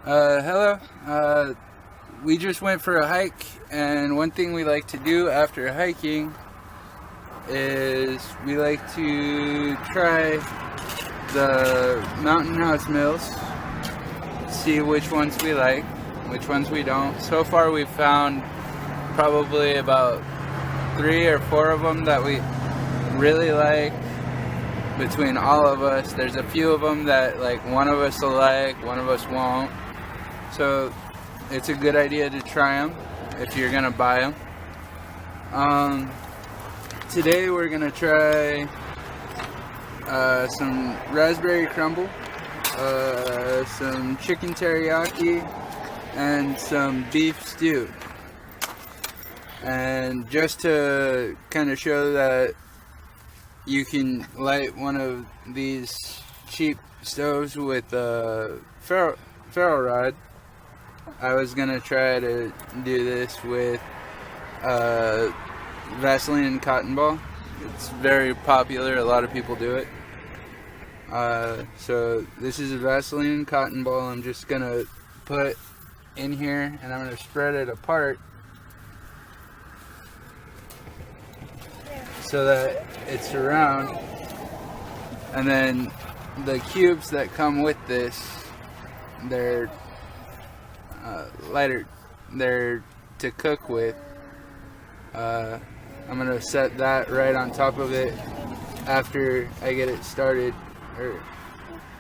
Hello. We just went for a hike, and one thing we like to do after hiking is we like to try the mountain house meals, see which ones we like, which ones we don't. So far, we've found probably about 3 or 4 of them that we really like between all of us. There's a few of them that like one of us will like, one of us won't. So it's a good idea to try them if you're gonna buy them. Today we're gonna try some raspberry crumble, some chicken teriyaki, and some beef stew. And just to kind of show that you can light one of these cheap stoves with a ferro rod, I was gonna try to do this with Vaseline and cotton ball. It's very popular, a lot of people do it. So this is a Vaseline and cotton ball. I'm just gonna put in here and I'm gonna spread it apart so that it's around. And then the cubes that come with this, they're lighter, they're to cook with. I'm gonna set that right on top of it after I get it started, or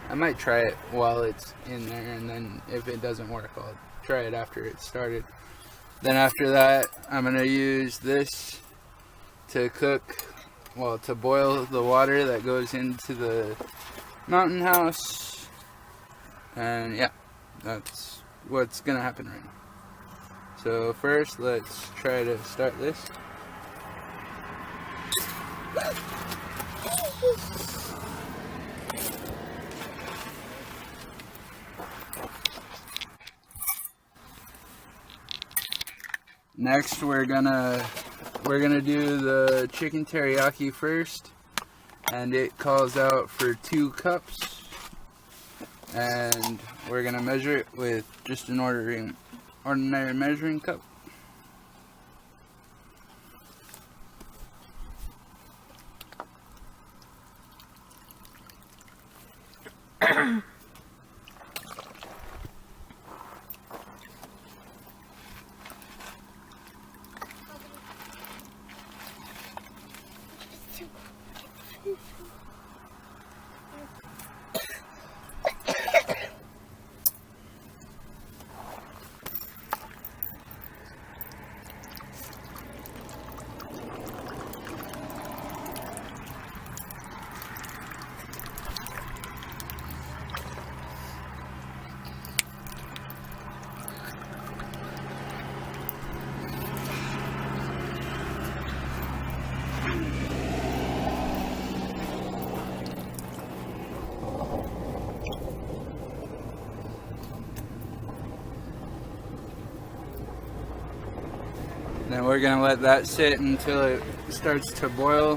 I might try it while it's in there, and then if it doesn't work, I'll try it after it's started. Then after that, I'm gonna use this to cook, well, to boil the water that goes into the mountain house. And yeah, that's what's gonna happen right now. So first, let's try to start this. Next, we're gonna do the chicken teriyaki first, and it calls out for 2 cups. And we're gonna measure it with just an ordinary measuring cup. Then we're gonna let that sit until it starts to boil.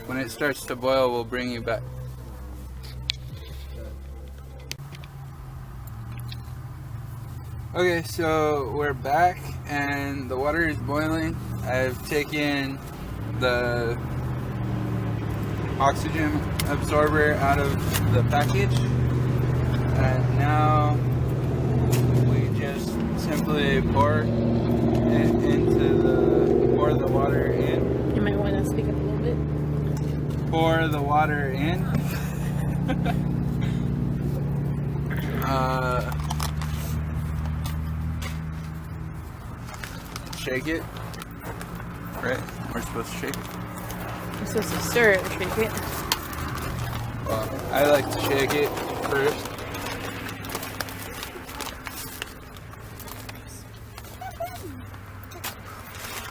When it starts to boil, we'll bring you back. Okay, so we're back and the water is boiling. I've taken the oxygen absorber out of the package, and now we just simply pour the water in. You might want to speak up a little bit. Pour the water in. Shake it. Right? We're supposed to shake it. You're supposed to stir it or shake it. Well, I like to shake it first.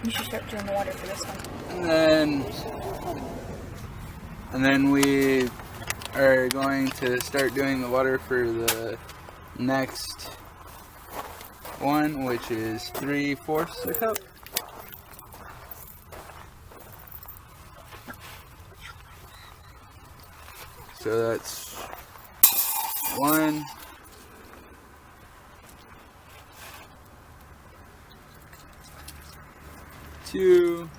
You should start doing the water for this one. And then we are going to start doing the water for the next one, which is 3/4 a cup. So that's 1, 2.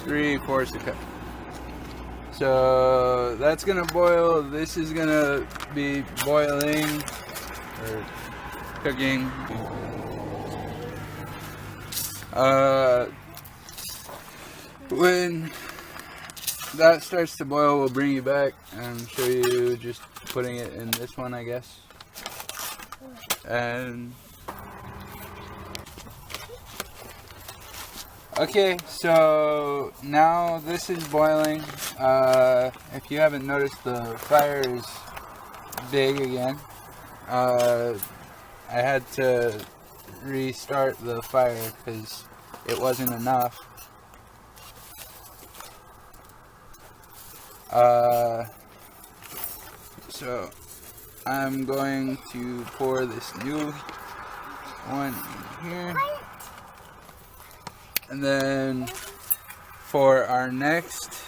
3/4 a cup. So that's gonna boil. This is gonna be boiling or cooking. When that starts to boil, we'll bring you back and show you just putting it in this one, I guess. And okay, so now this is boiling. If you haven't noticed, the fire is big again. I had to restart the fire because it wasn't enough. So I'm going to pour this new one in here. And then for our next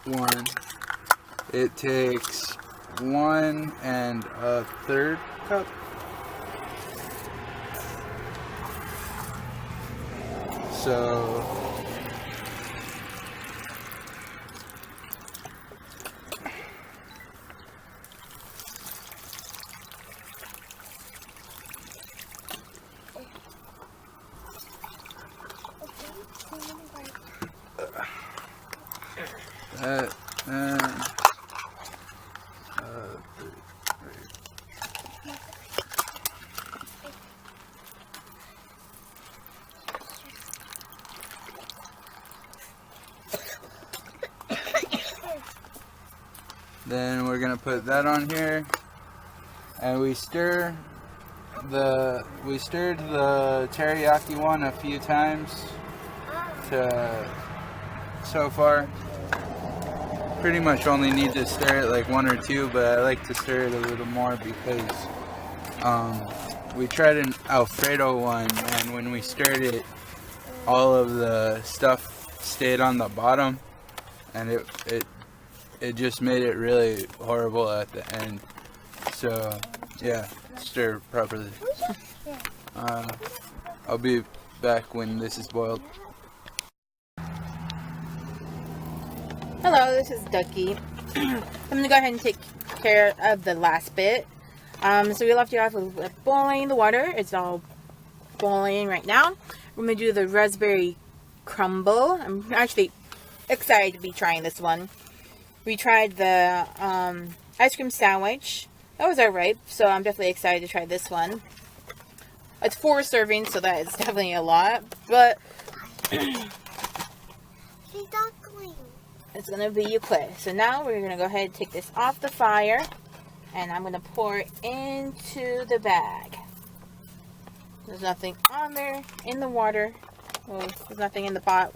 one, it takes 1 1/3 cup. So then we're gonna put that on here, and we stirred the teriyaki one a few times. So far, pretty much only need to stir it like 1 or 2, but I like to stir it a little more because we tried an Alfredo one, and when we stirred it, all of the stuff stayed on the bottom, and it just made it really horrible at the end. So yeah, stir properly. I'll be back when this is boiled. Hello, this is Ducky. I'm gonna go ahead and take care of the last bit. So we left you off with boiling the water. It's all boiling right now. We're gonna do the raspberry crumble. I'm actually excited to be trying this one. We tried the ice cream sandwich. That was alright, so I'm definitely excited to try this one. It's 4 servings, so that is definitely a lot, but it's gonna be you quit. So now we're gonna go ahead and take this off the fire, and I'm gonna pour it into the bag. There's nothing on there in the water. Well, there's nothing in the pot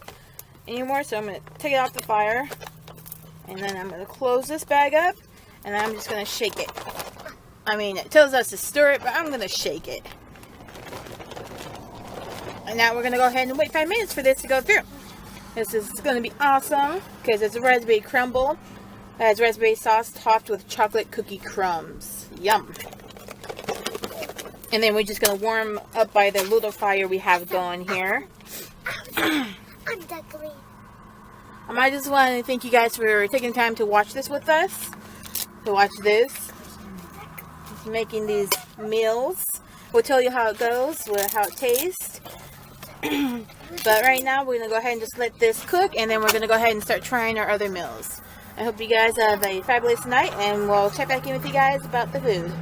anymore, so I'm gonna take it off the fire, and then I'm gonna close this bag up, and I'm just gonna shake it. I mean, it tells us to stir it, but I'm gonna shake it. And now we're gonna go ahead and wait 5 minutes for this to go through. This is going to be awesome because it's a raspberry crumble. It has raspberry sauce topped with chocolate cookie crumbs. Yum. And then we're just going to warm up by the little fire we have going here. I just want to thank you guys for taking time to watch this with us. To watch this. Just making these meals. We'll tell you how it goes, how it tastes. But right now we're going to go ahead and just let this cook, and then we're going to go ahead and start trying our other meals. I hope you guys have a fabulous night, and we'll check back in with you guys about the food.